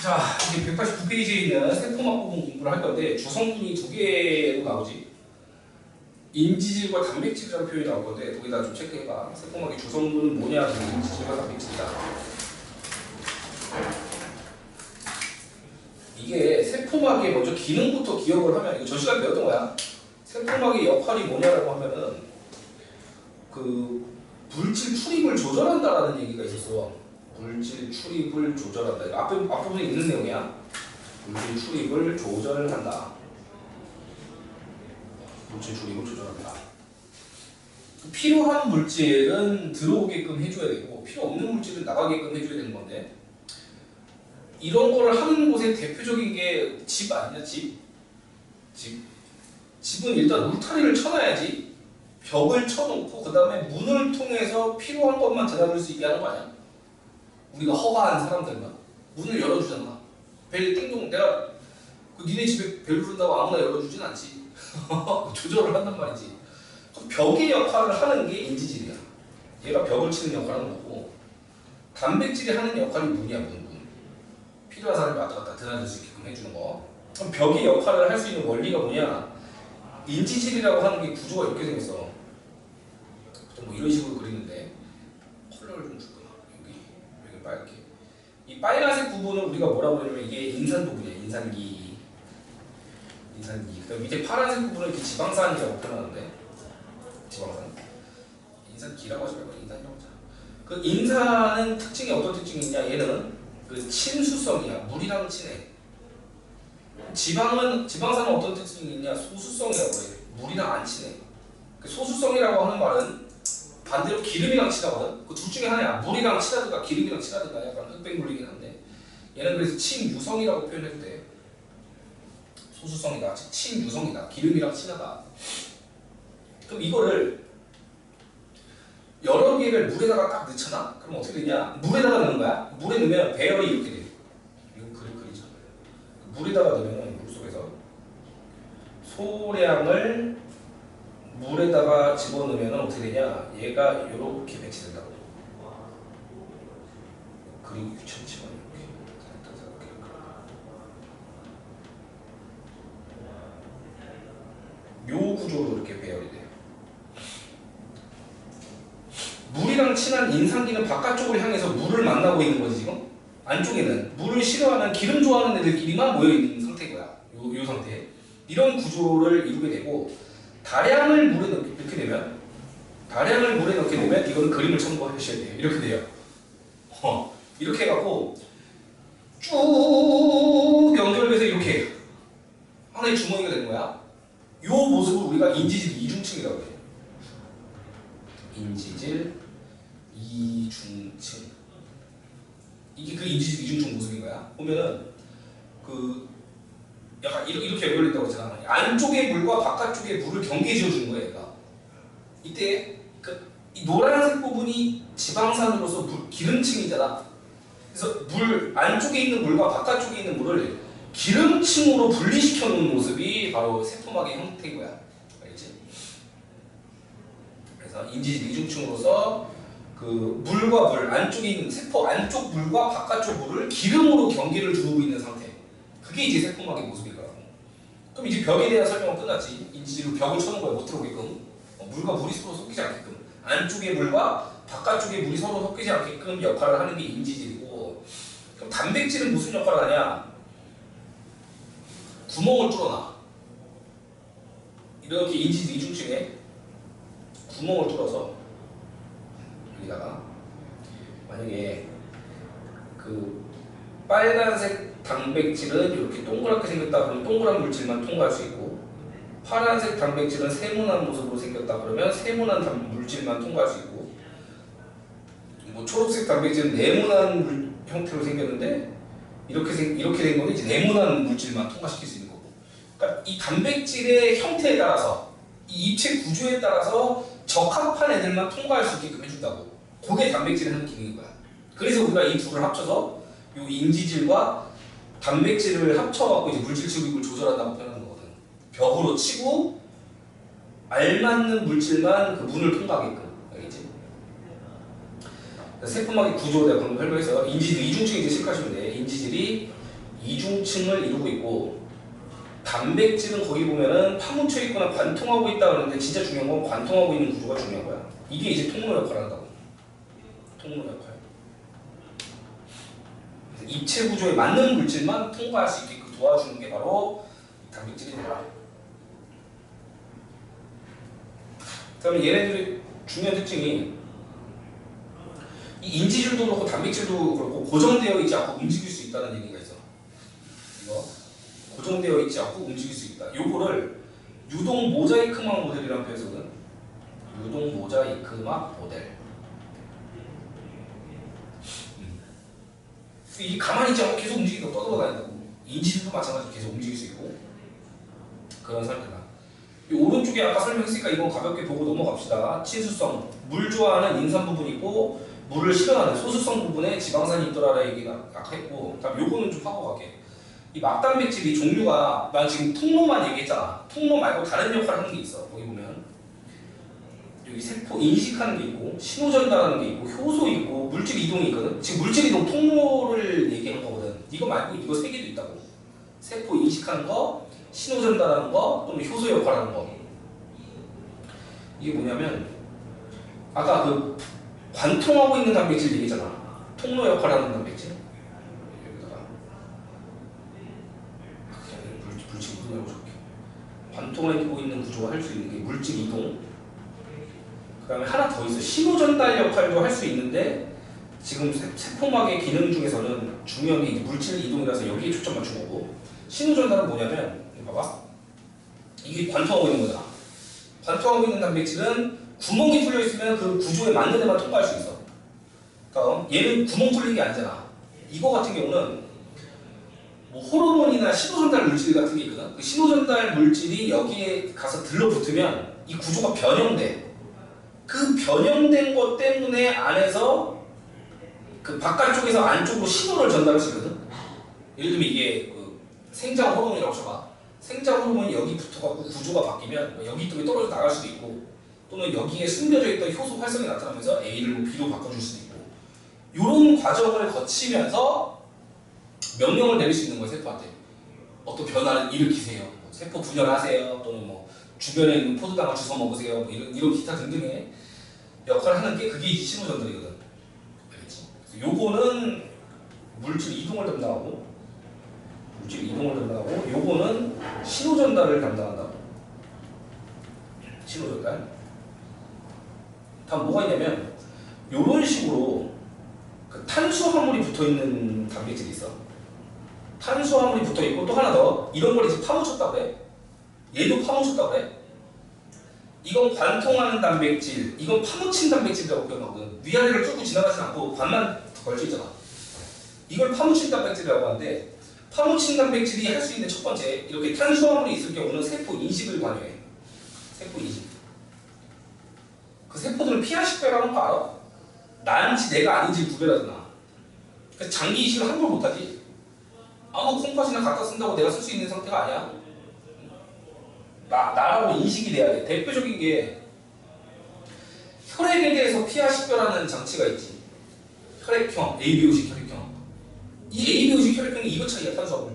자, 이제 189페이지에 있는 세포막 부분 공부를 할 건데 주성분이 두 개로 나오지. 인지질과 단백질이라는 표현이 나올 건데 거기다 좀 체크해봐. 세포막의 주성분은 뭐냐? 인지질과 단백질이다. 이게 세포막의 먼저 기능부터 기억을 하면 이거 저 시간 배웠던 거야. 세포막의 역할이 뭐냐라고 하면은 그 물질 출입을 조절한다라는 얘기가 있었어. 물질 출입을 조절한다. 이거 앞부분에 있는 내용이야. 물질 출입을 조절한다. 물질 출입을 조절한다. 필요한 물질은 들어오게끔 해줘야 되고 필요 없는 물질은 나가게끔 해줘야 되는 건데 이런 거를 하는 곳의 대표적인 게 집 아니냐? 집? 집은 일단 울타리를 쳐놔야지. 벽을 쳐놓고 그 다음에 문을 통해서 필요한 것만 드나들 수 있게 하는 거 아니야? 우리가 허가한 사람들만 문을 열어주잖아. 벨 띵동. 내가 니네 집에 벨 부른다고 아무나 열어주진 않지. 조절을 한단 말이지. 벽의 역할을 하는 게 인지질이야. 얘가 벽을 치는 역할을 하는 거고 단백질이 하는 역할이 문이야. 문. 필요한 사람이 왔다 갔다 드나들 수 있게끔 해주는 거. 그럼 벽의 역할을 할 수 있는 원리가 뭐냐? 인지질이라고 하는 게 구조가 이렇게 생겼어. 뭐 이런 식으로 그리는데 컬러를 좀 줄까? 여기 빨갛게. 이 빨간색 부분은 우리가 뭐라고 그러냐면 이게 인산 부분이야. 인산기. 그다음 밑에 파란색 부분은 이렇게 지방산이라고 표현하는데 지방산. 인산기라고 하지 말고 인산이라고 하자. 그 인산은 특징이 어떤 특징이 있냐? 얘는 그 친수성이야. 물이랑 친해. 지방산은 어떤 특징이 있냐? 소수성이라고 해. 물이랑 안 친해. 그 소수성이라고 하는 말은 반대로 기름이랑 친하거든. 그 둘 중에 하나야. 물이랑 친하든가 기름이랑 친하든가 약간 흑백 물이긴 한데 얘는 그래서 친유성이라고 표현해도 돼. 소수성이다. 즉 친유성이다. 기름이랑 친하다. 그럼 이거를 여러 개를 물에다가 딱 넣잖아? 그럼 어떻게 되냐? 물에다가 넣는 거야. 물에 넣으면 배열이 이렇게 돼. 이거 그리죠. 물에다가 넣으면 물속에서 소량을 물에다가 집어넣으면 어떻게 되냐? 얘가 이렇게 배치된다고. 그리고 귀찮지만 이렇게 요 구조로 이렇게 배열이 돼요. 물이랑 친한 인산기는 바깥쪽을 향해서 물을 만나고 있는 거지 지금. 안쪽에는 물을 싫어하는 기름 좋아하는 애들끼리만 모여 있는 상태인 거야. 요 상태. 이런 구조를 이루게 되고 다량을 물에 넣게 되면 이거는 그림을 참고하셔야 돼요. 이렇게 돼요. 이렇게 해갖고 쭉 연결돼서 이렇게 하나의 주머니가 되는 거야. 요 모습을 우리가 인지질 이중층이라고 해요. 인지질 이중층. 이게 그 인지질 이중층 모습인 거야. 보면은 그 약간 이렇게 연결됐다고 했잖아. 안쪽의 물과 바깥쪽의 물을 경계해 주는 거야, 얘가. 이때 이 노란색 부분이 지방산으로서 기름층이잖아. 그래서 안쪽에 있는 물과 바깥쪽에 있는 물을 기름층으로 분리시켜 놓은 모습이 바로 세포막의 형태인 거야. 알겠지? 그래서 인지질 이중층으로서 그 물과 물 안쪽에 있는 세포 안쪽 물과 바깥쪽 물을 기름으로 경계를 두고 있는 상태. 그게 이제 세포막의 모습일 거라고. 그럼 이제 벽에 대한 설명은 끝났지. 인지질로 벽을 쳐놓은 거야. 못 들어오게끔. 물과 물이 서로 섞이지 않게끔. 안쪽의 물과 바깥쪽의 물이 서로 섞이지 않게끔 역할을 하는 게 인지질이고. 그럼 단백질은 무슨 역할을 하냐? 구멍을 뚫어놔. 이렇게 인지질 이중층에 구멍을 뚫어서 여기다가 만약에 그 빨간색 단백질은 이렇게 동그랗게 생겼다 그러면 동그란 물질만 통과할 수 있고 파란색 단백질은 세모난 모습으로 생겼다 그러면 세모난 물질만 통과할 수 있고 뭐 초록색 단백질은 네모난 형태로 생겼는데 이렇게 된 거는 이제 네모난 물질만 통과시킬 수 있는 거고. 그러니까 이 단백질의 형태에 따라서 이 입체 구조에 따라서 적합한 애들만 통과할 수 있게끔 해준다고. 그게 단백질이 하는 기능인 거야. 그래서 우리가 이 둘을 합쳐서 이 인지질과 단백질을 합쳐갖고 이제 물질 출입을 조절한다고 표현하는 거거든. 벽으로 치고 알맞는 물질만 그 문을 통과하게끔. 알겠지? 세포막의 구조에 대한 설명해서 인지질 이중층 이제 체크하시면 돼. 인지질이 이중층을 이루고 있고 단백질은 거기 보면은 파묻혀 있거나 관통하고 있다 그러는데 진짜 중요한 건 관통하고 있는 구조가 중요한 거야. 이게 이제 통로 역할을 한다고. 통로 역할. 입체 구조에 맞는 물질만 통과할 수 있게끔 도와주는 게 바로 단백질이 되라. 그다음에 얘네들의 중요한 특징이 이 인지줄도 그렇고 단백질도 그렇고 고정되어 있지 않고 움직일 수 있다는 얘기가 있어. 이거 고정되어 있지 않고 움직일 수 있다. 요거를 유동 모자이크막 모델이라는 표현이거든. 유동 모자이크막 모델. 이 가만히 있지 않고 계속 움직이고 떠돌아다닌다고. 인지줄도 마찬가지로 계속 움직일 수 있고 그런 상태다. 이 오른쪽에 아까 설명했으니까 이건 가볍게 보고 넘어갑시다. 친수성, 물 좋아하는 인산 부분이 있고 물을 싫어하는 소수성 부분에 지방산이 있더라라는 얘기가 아까 했고, 다음 요거는 좀 하고 갈게. 이 막단백질이 종류가 난 지금 통로만 얘기했잖아. 통로 말고 다른 역할을 하는 게 있어. 거기 보면 여기 세포 인식하는 게 있고 신호 전달하는 게 있고 효소 있고 물질 이동이 있거든. 지금 물질 이동 통로를 얘기한 거거든. 이거 말고 이거 세 개도 있다고. 세포 인식하는 거, 신호 전달하는 거, 또는 효소 역할하는 거. 이게 뭐냐면 아까 그 관통하고 있는 단백질 얘기잖아. 통로 역할하는 단백질. 여기다가 물질 이동을 해볼게. 관통하고 있는 구조가 할 수 있는 게 물질 이동. 그 다음에 하나 더 있어. 신호 전달 역할도 할 수 있는데 지금 세포막의 기능 중에서는 중요한 게 물질 이동이라서 여기에 초점 맞춘 거고, 신호 전달은 뭐냐면 봐봐. 이게 관통하고 있는 거잖아. 관통하고 있는 단백질은 구멍이 뚫려 있으면 그 구조에 맞는 데만 통과할 수 있어. 그러니까 얘는 구멍 뚫린 게 아니잖아. 이거 같은 경우는 뭐 호르몬이나 신호전달 물질 같은 게 있거든. 그 신호전달 물질이 여기에 가서 들러붙으면 이 구조가 변형돼. 그 변형된 것 때문에 안에서 그 바깥쪽에서 안쪽으로 신호를 전달할 수 있거든. 예를 들면 이게 그 생장 호르몬이라고 쳐봐. 생장 호르몬이 여기 붙어갖고 구조가 바뀌면 여기 쪽에 떨어져 나갈 수도 있고, 또는 여기에 숨겨져 있던 효소 활성이 나타나면서 A를 뭐 B로 바꿔줄 수도 있고, 이런 과정을 거치면서 명령을 내릴 수 있는 거예요. 세포한테 어떤 변화를 일으키세요, 뭐 세포 분열하세요, 또는 뭐 주변에 있는 포도당을 주워 먹으세요, 뭐 이런 기타 등등의 역할을 하는 게 그게 이제 신호 전달이거든. 알겠지? 그래서 요거는 물질 이동을 담당하고, 요거는 신호 전달을 담당한다고. 신호 전달. 다음 뭐가 있냐면 요런 식으로 그 탄수화물이 붙어있는 단백질이 있어. 탄수화물이 붙어있고 또 하나 더 이런 걸 이제 파묻혔다고 그래. 얘도 파묻혔다고 그래. 이건 관통하는 단백질, 이건 파묻힌 단백질이라고 표현하거든. 위아래를 쭉 지나가진 않고 관만 걸쳐있잖아. 이걸 파묻힌 단백질이라고 하는데, 파묻힌 단백질이 할 수 있는 첫 번째, 이렇게 탄수화물이 있을 경우는 세포 인식을 관여해. 세포 인식. 그 세포들은 pH-배라는 거 알아? 나인지 내가 아닌지 구별하잖아. 그래서 장기 이식을 함부로 못하지. 아무 콩팥이나 갖다 쓴다고 내가 쓸 수 있는 상태가 아니야. 나라고 인식이 돼야 돼. 대표적인 게 혈액에 대해서 pH-배라는 장치가 있지. 혈액형, ABO식 혈액형. 이 ABO식 혈액형이 이거 차이야, 탄수화물.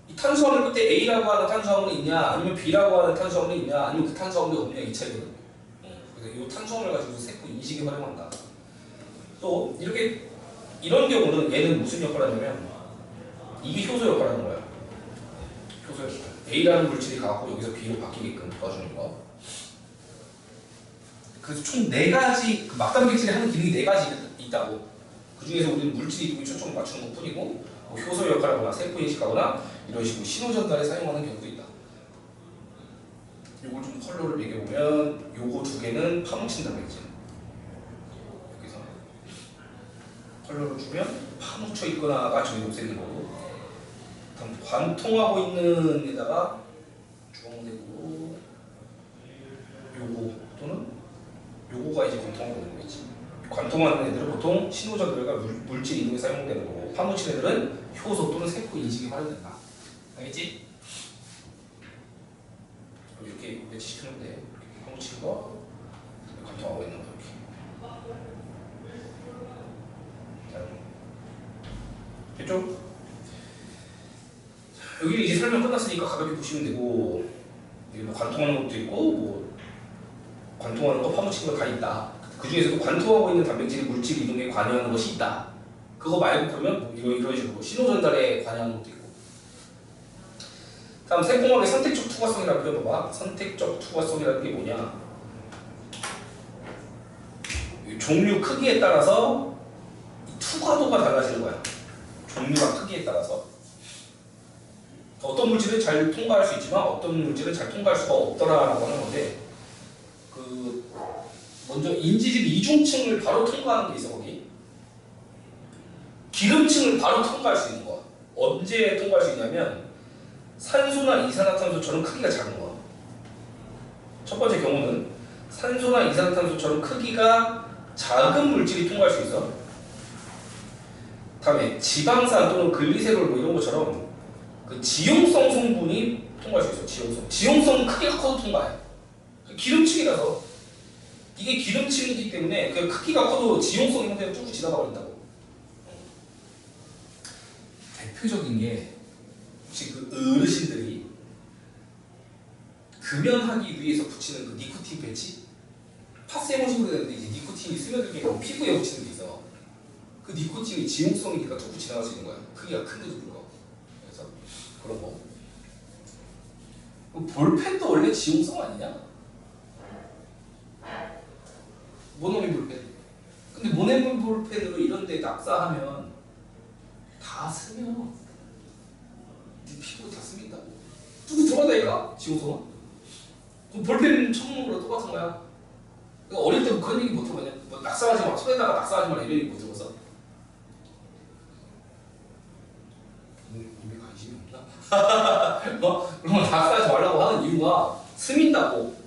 이 탄수화물 끝에 A라고 하는 탄수화물이 있냐, 아니면 B라고 하는 탄수화물이 있냐, 아니면 그 탄수화물이 없냐, 이 차이거든. 그래서 이 탄수화물 가지고 세포 인식에 활용한다. 또 이렇게 이런 경우는 얘는 무슨 역할을 하냐면 이게 효소 역할을 하는 거야. 효소 역할. A라는 물질이 가고 여기서 B로 바뀌게끔 도와주는 거. 그래서 총 4가지, 그 막단백질이 하는 기능이 4가지 있다고. 그 중에서 우리는 물질 이동에 초점을 맞추는 것 뿐이고, 뭐 효소 역할을 하거나 세포 인식하거나 이런 식으로 신호 전달에 사용하는 경우도 있다. 요걸 좀 컬러를 매겨보면 요거 2개는 파묻힌 단백질. 여기서 컬러를 주면 파묻혀 있거나가 저기 녹색인 거고, 다음 관통하고 있는 데다가 주황색으로 요거 또는 요거가 이제 관통하고 있는 거 있지. 관통하는 애들은 보통 신호 전달과 물질 이동에 사용되는 거고, 파묻힌 애들은 효소 또는 세포 인식에 활용된다. 알겠지? 이렇게 매치시키면 돼. 이렇게 파묻힌 거, 관통하고 있는 거 이렇게. 자, 됐죠? 여기는 이제 설명 끝났으니까 가볍게 보시면 되고, 뭐 관통하는 것도 있고, 뭐 관통하는 거 파묻히는 거 다 있다. 그 중에서도 관통하고 있는 단백질이 물질 이동에 관여하는 것이 있다. 그거 말고 그러면 뭐 이런 식으로 신호 전달에 관여하는 것도 있고. 다음 세공학의 선택적 투과성이라고 표현해봐. 선택적 투과성이라는 게 뭐냐? 종류 크기에 따라서 투과도가 달라지는 거야. 종류와 크기에 따라서. 어떤 물질은 잘 통과할 수 있지만 어떤 물질은 잘 통과할 수가 없더라라고 하는 건데, 먼저 인지질 이중층을 바로 통과하는 게 있어. 거기 기름층을 바로 통과할 수 있는 거야. 언제 통과할 수 있냐면 산소나 이산화탄소처럼 크기가 작은 거야. 첫 번째 경우는 산소나 이산화탄소처럼 크기가 작은 물질이 통과할 수 있어. 다음에 지방산 또는 글리세롤 뭐 이런 것처럼 그 지용성 성분이 통과할 수 있어. 지용성은 크기가 커도 통과해. 기름층이라서 이게 기름층이기 때문에 그 크기가 커도 지용성이 그냥 쭉 지나가 버린다고. 대표적인 게 혹시 그 어르신들이 금연하기 위해서 붙이는 그 니코틴 배치? 파세모식으로 되는데 이제 니코틴이 스며들게 되면 피부에 붙이는 게 있어. 그 니코틴이 지용성이니까 툭 지나갈 수 있는 거야. 크기가 큰데도 불구하고. 그래서 그런 거. 볼펜도 원래 지용성 아니냐? 모노밀 볼펜. 근데 모노밀 볼펜으로 이런 데 낙사하면 다 스며. 네 피부 다 스민다고. 뚝 들어간다니까? 지용성은. 그럼 볼펜 처먹는 거랑 똑같은 거야. 그러니까 어릴 때 그런 얘기 못 들어봤냐? 뭐 낙사하지 마, 손에다가 낙사하지 마라 이런 얘기 못 들어봤어? 입에 관심이 없나? 그러면 낙사하지 말라고 하는 이유가 스민다고.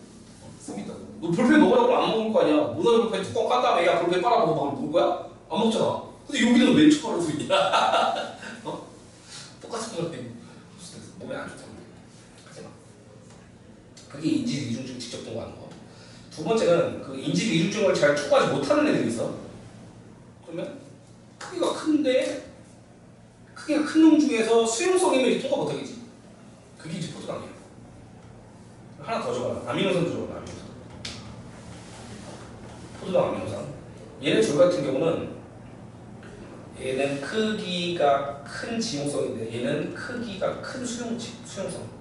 스민다고. 너 볼펜 먹으라고 안 먹을 거 아니야? 모노밀 볼펜 뚜껑 깐 다음에 야 볼펜 빨아먹어 먹을 거야? 안 먹잖아. 근데 여기는 왜 척하고 있냐? 똑같은 거네. 몸에 안 좋다고. 하지 마. 그게 인지 이중증 직접 통과하는 거. 두 번째는 그 인지 이중증을 잘 통과하지 못하는 애들이 있어. 그러면 크기가 큰데 크기가 큰 놈 중에서 수용성이면 통과 못하겠지. 그게 이제 포도당이야. 하나 더 적어라. 아미노산도 적어라. 아미노산. 포도당 아미노산. 얘네 둘 같은 경우는 얘는 크기가 큰 지용성인데 얘는 크기가 큰 수용성.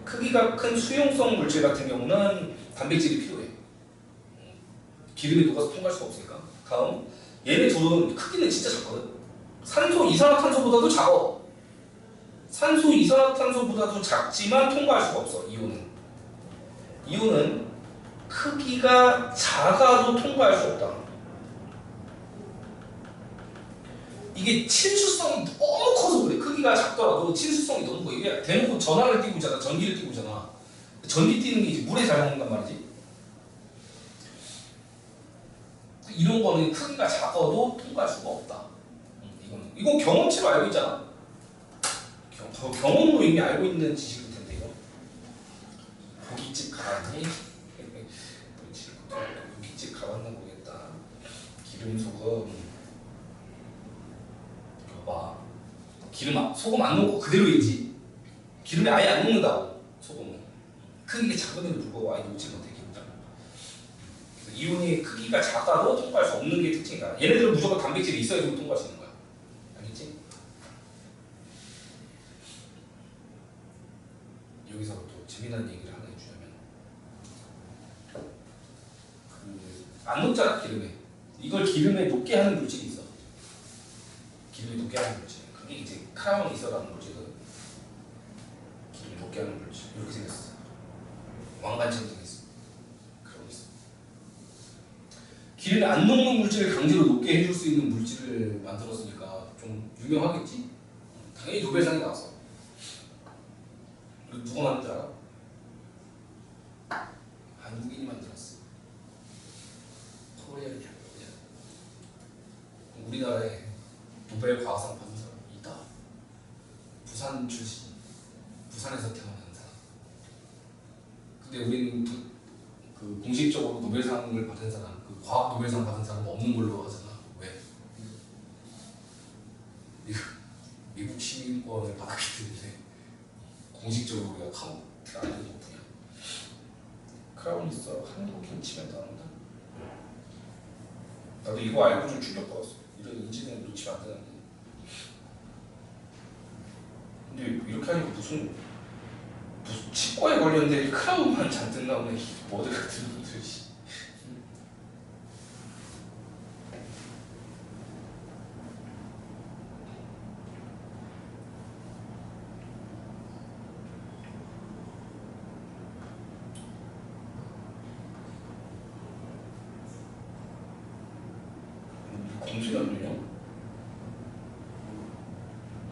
크기가 큰 수용성 물질 같은 경우는 단백질이 필요해. 기름이 녹아서 통과할 수가 없으니까. 다음, 얘네 둘은 크기는 진짜 작거든. 산소, 이산화탄소보다도 작아. 산소, 이산화탄소보다도 작지만 통과할 수가 없어. 이온은 크기가 작아도 통과할 수 없다. 이게 친수성이 너무 커서 그래. 크기가 작더라도 친수성이 너무 커. 이게 대놓고 전화를 띄고 있잖아. 전기를 띄고 있잖아. 전기 띄는 게 이제 물에 잘 녹는단 말이지. 이런 거는 크기가 작아도 통과할 수가 없다. 이건 경험치로 알고 있잖아. 경험으로 이미 알고 있는 지식일 텐데 이거. 고깃집 가봤니? 고깃집 가봤나 보겠다. 기름 소금. 봐. 소금 안 넣고 그대로 있지. 기름에 아예 안 녹는다고. 소금은 크기가 작은데도 불구하고 아예 녹지 못해. 이온이 크기가 작아도 통과할 수 없는 게 특징이다. 얘네들은 무조건 단백질이 있어야지 통과할 수 있는 거야. 알겠지? 여기서 또 재미난 얘기를 하나 해주자면 안 녹잖아 기름에. 이걸 기름에 녹게 하는 물질이 있어. 기름에 녹게 하는 물질. 그게 이제 카라몬이서라는 물질이거든. 기름에 녹게 하는 물질. 이렇게 생겼어. 왕관처럼 생겼어. 그런 거 있어. 기름에 안 녹는 물질을 강제로 녹게 해줄 수 있는 물질을 만들었으니까 좀 유명하겠지? 당연히 노벨상이 나왔어. 누가 만든 줄 알아? 한국인이 만들었어. 코리아냐? 우리나라에 노벨 과학상 받은 사람 있다. 부산 출신, 부산에서 태어난 사람. 근데 우리는 그 공식적으로 노벨상을 받은 사람, 그 과학 노벨상 받은 사람은 없는 걸로 하잖아. 왜? 미국 시민권을 받았기 때문에 공식적으로 우리가 카운트가 안 되는 분이야. 크라운 있어. 한국인 치면 나온다. 나도 이거 알고 좀 충격받았어. 이런 인지는 놓치면 안 되는데. 근데 이렇게 하니까 무슨 치과에 관련된 크라운만 잔뜩 나오네. 머리 같은 놈들. 공소리 안 되냐?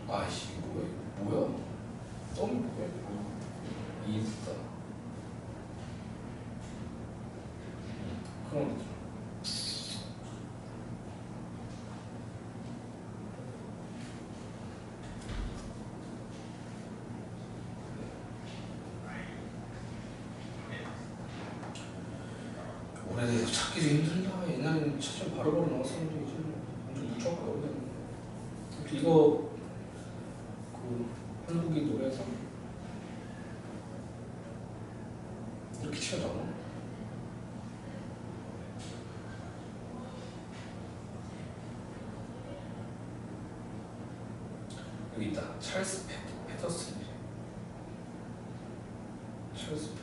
아이씨 뭐야? 썸이 뭐야? 이해했다. 그럼 오래돼서 찾기도 힘들다. 옛날에는 찾으면 바로바로 나왔었는데 이제 완전 무척하게 오래됐네. 이거 그 한국인 노래에서 이렇게 치면 나와. 여기 있다. 찰스 패터슨. 찰스 패터슨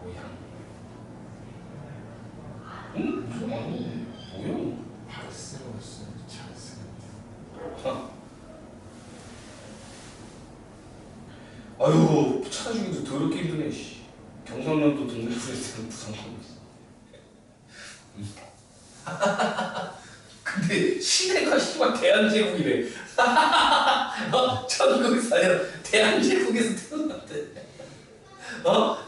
고향. 무슨 말이야? 뭐야? 찰스 찰스. 아유 찾아주기도 더럽게 힘드네. 씨. 경상남도 동네구에서 부산권. 근데 시내가 씨발 대한제국이래. 1904년 대한제국에서 태어났대.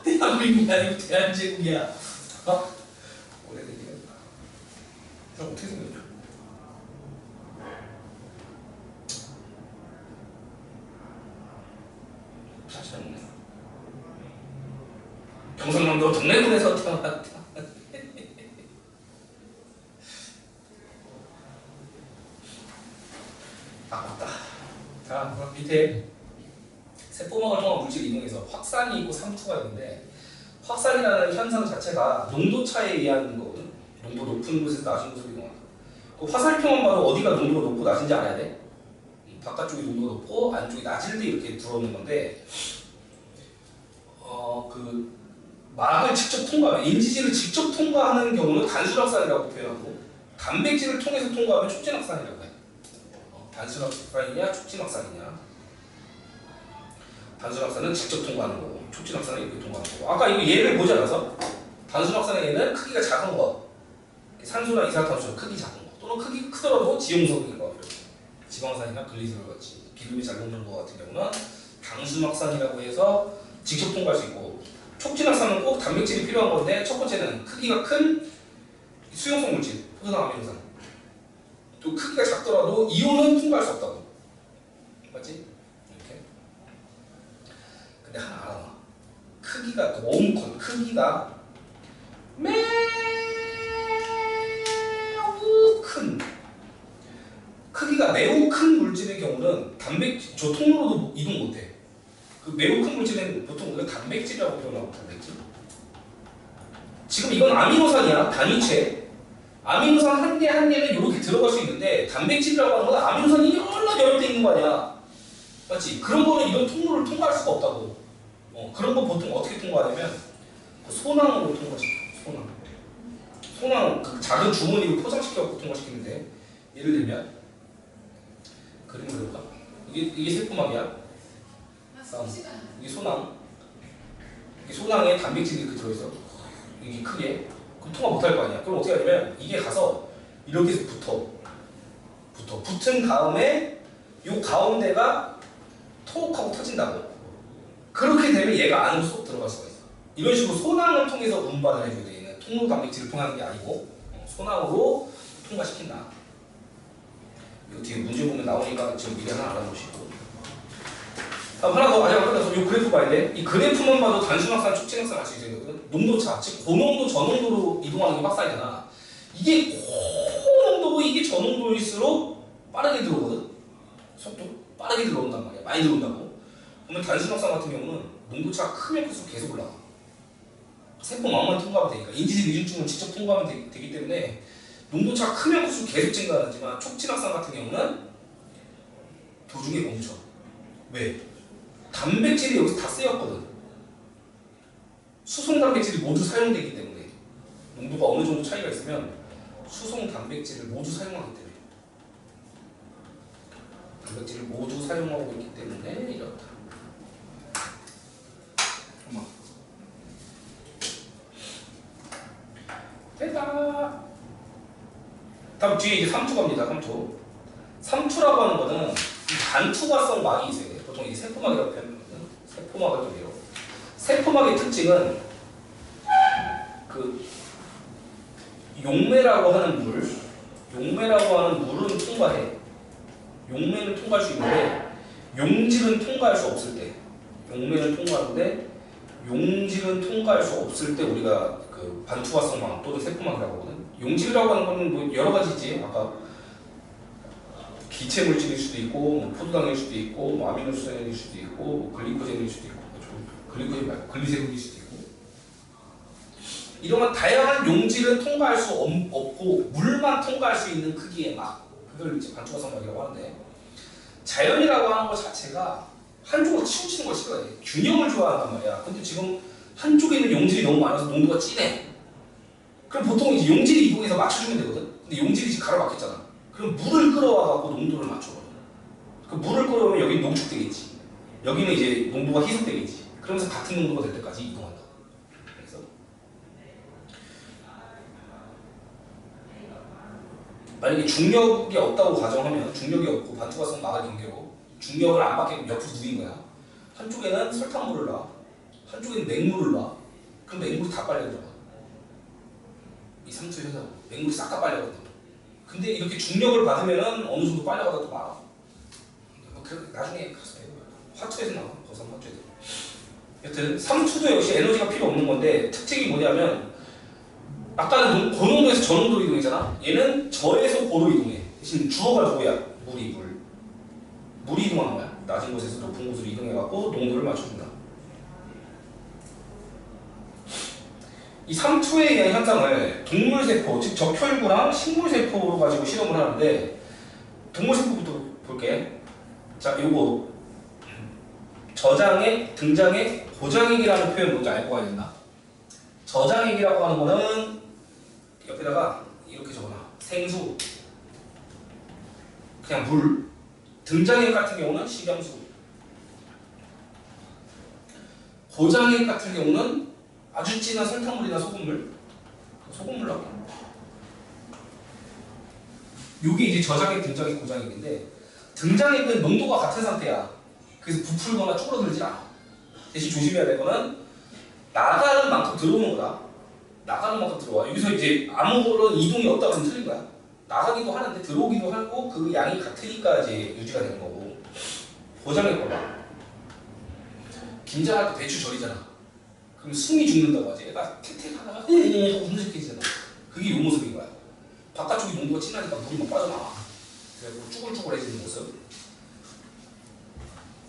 대한민국이 아니고 대한제국이야. 오래되긴 했다. 어떻게 생겼냐? 사실 없네. 경상남도 동래군에서 태어났다. 맞다. 자, 그럼 밑에 세포막을 통한 물질 이동에서 확산이 있고 상투가 있는데, 확산이라는 현상 자체가 농도 차이에 의한 거거든. 농도 높은 곳에서 낮은 곳으로 이동한다. 그 화살표만 봐도 어디가 농도가 높고 낮은지 알아야 돼. 바깥쪽이 농도가 높고 안쪽이 낮을 때 이렇게 들어오는 건데, 그 막을 직접 통과하면, 인지질을 직접 통과하는 경우는 단순확산이라고 표현하고, 단백질을 통해서 통과하면 촉진확산이라고 해. 단순확산이냐 촉진확산이냐. 단순확산은 직접 통과하는 거고, 촉진확산은 이렇게 통과하는 거고. 아까 이거 예를 보지 않아서? 단순확산의 예는 크기가 작은 거, 산소나 이산화탄소처럼 크기 작은 거, 또는 크기 크더라도 지용석인 거, 지방산이나 글리세롤 같이 기름이 잘 녹는 거 같은 경우는 단순확산이라고 해서 직접 통과할 수 있고, 촉진확산은 꼭 단백질이 필요한 건데, 첫 번째는 크기가 큰 수용성 물질, 포도당 아미노산, 또 크기가 작더라도 이온은 통과할 수 없다고. 맞지? 이렇게. 근데 하나 알아놔. 크기가 너무 커. 크기가 매우 큰. 크기가 매우 큰 물질의 경우는 단백질, 저 통로로도 이동 못해. 그 매우 큰 물질은 보통 우리가 단백질이라고 표현하고, 단백질. 지금 이건 아미노산이야, 단위체. 아미노산 한 개 한 개는 이렇게 들어갈 수 있는데, 단백질이라고 하는 건 아미노산이 여러 개 있는 거 아니야. 맞지? 그런 거는 이런 통로를 통과할 수가 없다고. 그런 거 보통 어떻게 통과하냐면 소낭으로 통과시켜. 소낭 그 작은 주머니로 포장시켜서 통과시키는데, 예를 들면 그림을 그려볼까? 이게 세포막이야. 이게 소낭. 이게 소낭에 단백질이 이렇게 들어있어. 이게 크게. 그럼 통과 못할 거 아니야. 그럼 어떻게 하냐면 이게 가서 이렇게 해서 붙은 다음에 요 가운데가 톡 하고 터진다고. 그렇게 되면 얘가 안으로 쏙 들어갈 수가 있어. 이런 식으로 소낭을 통해서 운반을 해줘야 돼. 얘는 통로 단백질을 통하는 게 아니고 소낭으로 통과시킨다. 이거 뒤에 문제 보면 나오니까 지금 미리 하나 알아보시고. 하나 더 마지막 끝나서 이 그래프 봐야 돼. 이 그래프만 봐도 단순확산, 촉진확산 할 수 있거든. 농도차, 즉 고농도, 저농도로 이동하는 게 확산이잖아. 이게 고농도 고농도일수록 빠르게 들어오거든. 속도 빠르게 들어온단 말이야. 많이 들어온다고. 그러면 단순학산 같은 경우는 농도차가 크면 클수록 계속 올라가. 세포망만 통과하면 되니까 인지질 이중증은 직접 통과하면 되기 때문에 농도차가 크면 클수록 계속 증가하지만 촉진학산 같은 경우는 도중에 멈춰. 왜? 단백질이 여기서 다 쓰였거든. 수송 단백질이 모두 사용되기 때문에 농도가 어느 정도 차이가 있으면 수송 단백질을 모두 사용하기 때문에 단백질을 모두 사용하고 있기 때문에 이렇다. 엄마. 됐다. 다음 뒤에 이제 3투 갑니다. 3투. 3투라고 하는 거는 반투과성 막이 있어요. 보통 이 세포막이라고 표현하거든요. 세포막을 좀 해요. 세포막의 특징은 그 용매라고 하는 물은 통과해. 용매는 통과할 수 있는데 용질은 통과할 수 없을 때, 용매는 통과하는데 용질은 통과할 수 없을 때 우리가 그 반투과성망 또는 세포막이라고 하거든. 용질이라고 하는 거는 뭐 여러 가지지. 아까 기체 물질일 수도 있고, 뭐 포도당일 수도 있고, 뭐 아미노수산일 수도 있고, 뭐 글리코젠일 수도 있고, 글리코젠 말고 글리세롤일 수도 있고. 이런 다양한 용질은 통과할 수 없고 물만 통과할 수 있는 크기의 막, 그걸 이제 반투과성막이라고 하는데, 자연이라고 하는 것 자체가 한쪽으로 치우치는 걸 싫어해. 균형을 좋아한단 말이야. 근데 지금 한쪽에 있는 용질이 너무 많아서 농도가 진해. 그럼 보통 이제 용질이 이동해서 맞춰주면 되거든. 근데 용질이 지금 가로막혔잖아. 그럼 물을 끌어와갖고 농도를 맞춰버려. 그 물을 끌어오면 여기는 농축되겠지. 여기는 이제 농도가 희석되겠지. 그러면서 같은 농도가 될 때까지 이동한다. 그래서 만약에 중력이 없다고 가정하면, 중력이 없고 반투과성 막을 경계로 중력을 안 받게 옆으로 누인 거야. 한쪽에는 설탕물을 놔, 한쪽에는 맹물을 놔. 그럼 맹물이 다 빨려 들어가. 이 삼투 현상, 맹물이 싹 다 빨려거든. 근데 이렇게 중력을 받으면은 어느 정도 빨려가다 또 말아. 그 나중에 가서 배워요. 화투에서 나와, 거산 화투에서. 여튼 삼투도 역시 에너지가 필요 없는 건데 특징이 뭐냐면, 아까는 고농도에서 저농도로 이동이잖아. 얘는 저에서 고로 이동해. 대신 주어가 누구야? 물이 이동하는 거야. 낮은 곳에서 높은 곳으로 이동해갖고 농도를 맞춰준다. 이 삼투에 의한 현상을 동물세포, 즉 적혈구랑 식물세포로 가지고 실험을 하는데, 동물세포부터 볼게. 자, 요거 저장액, 등장액, 고장액이라는 표현 뭔지 알고 가야 된다. 저장액이라고 하는 거는 옆에다가 이렇게 적어놔. 생수, 그냥 물. 등장액 같은 경우는 식염수. 고장액 같은 경우는 아주 진한 설탕물이나 소금물. 소금물로. 요게 이제 저장액, 등장액, 고장액인데, 등장액은 농도가 같은 상태야. 그래서 부풀거나 쭈그러들지 않아. 대신 조심해야 될 거는 나가는 만큼 들어오는 거다. 나가는 만큼 들어와. 여기서 이제 아무런 이동이 없다고 하면 틀린 거야. 나가기도 하는데 들어오기도 하고 그 양이 같으니까 이제 유지가 되는 거고. 고장액 봐봐. 김장할 때 배추 절이잖아. 그럼 숨이 죽는다고 하지. 얘가 택택하다가 하고 분석해지잖아. 그게 요 모습인 거야. 바깥쪽이 농도가 진하니까 물이 막 빠져나와. 그래서 쭈글쭈글해지는 모습.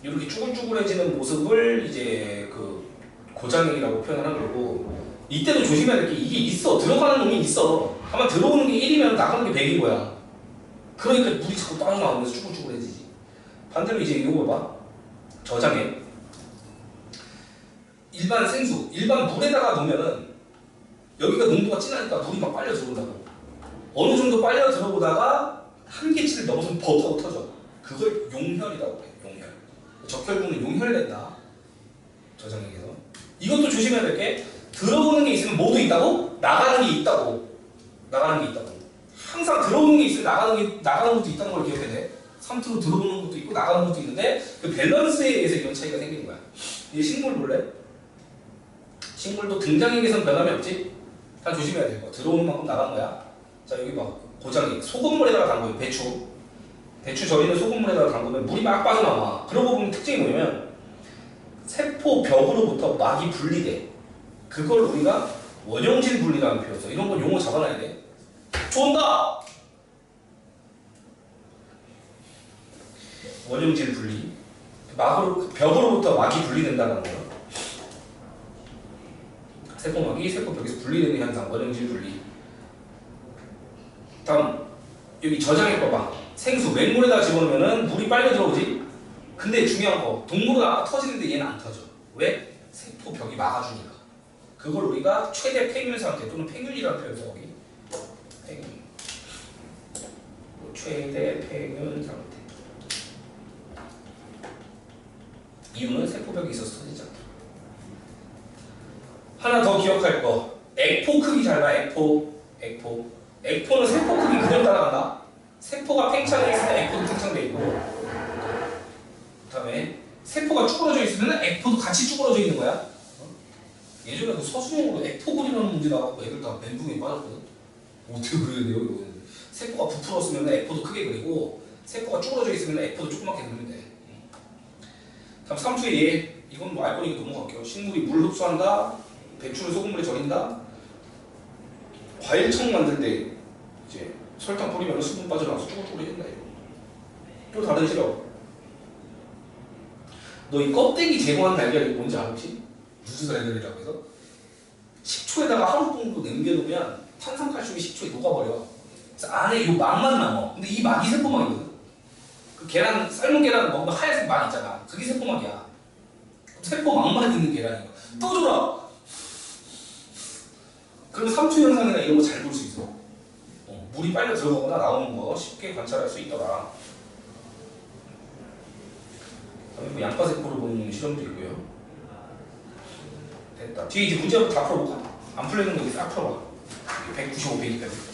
이렇게 쭈글쭈글해지는 모습을 이제 그 고장액이라고 표현하는 거고, 이때도 조심해야 될 게 이게 있어. 들어가는 놈이 있어. 아마 들어오는 게 1이면 나가는 게 100인 거야. 그러니까 물이 자꾸 빠져나오면서 쭈글쭈글해지지. 반대로 이제 이거 봐봐. 저장액. 일반 생수, 일반 물에다가 놓으면은 여기가 농도가 진하니까 물이 막 빨려 들어온다고. 어느 정도 빨려 들어오다가 한계치를 넘어서면 버터고 터져. 그걸 용혈이라고 해. 용혈. 적혈구는 용혈낸다. 저장액에서. 이것도 조심해야 될 게, 들어오는 게 있으면 뭐도 있다고? 나가는 게 있다고. 나가는 게 있다고. 항상 들어오는 게 있으면 나가는 것도 있다는 걸 기억해야 돼. 삼투로 들어오는 것도 있고 나가는 것도 있는데, 그 밸런스에 의해서 이런 차이가 생기는 거야. 이 식물 볼래? 식물도 등장액에서는 변함이 없지? 다 조심해야 될 거야. 들어오는 만큼 나가는 거야. 자, 여기 봐. 고장액. 소금물에다가 담그요. 배추 저희는 소금물에다가 담그면 물이 막 빠져나와. 그러고 보면 특징이 뭐냐면, 세포 벽으로부터 막이 분리돼. 그걸 우리가 원형질 분리라는 표현 써. 이런 건 용어 잡아놔야 돼. 좋은다! 원형질 분리. 막으로 벽으로부터 막이 분리된다는 거예요. 세포막이 세포벽에서 분리되는 현상, 원형질 분리. 다음 여기 저장해봐봐. 생수 맹물에다 집어넣으면 물이 빨려 들어오지. 근데 중요한 거 동물은 아까 터지는데 얘는 안 터져. 왜? 세포벽이 막아주니까. 그걸 우리가 최대 팽윤 상태 또는 팽윤이라는 표현을 써. 여기 팽윤. 최대 팽윤 상태. 이유는 세포벽이 있어서 터지지 않다. 하나 더 기억할 거. 액포 크기 잘 봐. 액포. 액포는 세포 크기 그대로 따라간다. 세포가 팽창돼 있을 때 액포도 팽창돼 있고, 그 다음에 세포가 쭈그러져 있으면 액포도 같이 쭈그러져 있는 거야. 예전에 그 서술형으로 액포 그리라는 문제 나왔고 애들 다 멘붕에 빠졌거든. 어떻게 그려야 돼요? 이거. 세포가 부풀었으면 액포도 크게 그리고 세포가 쭈그러져 있으면 액포도 조그맣게 그리면 돼. 다음 3초의 예. 이건 뭐 알 거니까 넘어갈게요. 식물이 물 흡수한다. 배추를 소금물에 절인다. 과일청 만들 때 이제 설탕 뿌리면 수분 빠져나와서 쭈글쭈글해진다. 이거. 또 다른 실험. 너 이 껍데기 제거한 달걀이 뭔지 알아 혹시? 무슨 달걀이라고 해서? 식초에다가 하루 정도 남겨놓으면 탄산칼슘이 식초에 녹아버려. 그래서 안에 이 막만 남아. 근데 이 막이 세포막이거든. 그 계란, 삶은 계란 먹으면 하얀색 막 있잖아. 그게 세포막이야. 세포막만 있는 계란이야. 또 줘라! 그러면 3초 현상이나 이런 거 잘 볼 수 있어. 물이 빨려 들어가거나 나오는 거 쉽게 관찰할 수 있더라. 뭐 양파세포를 보는 실험도 있고요. 됐다. 뒤에 이제 문제부터 다 풀어볼까? 안 풀리는 거 싹 풀어봐. 195페이지까지.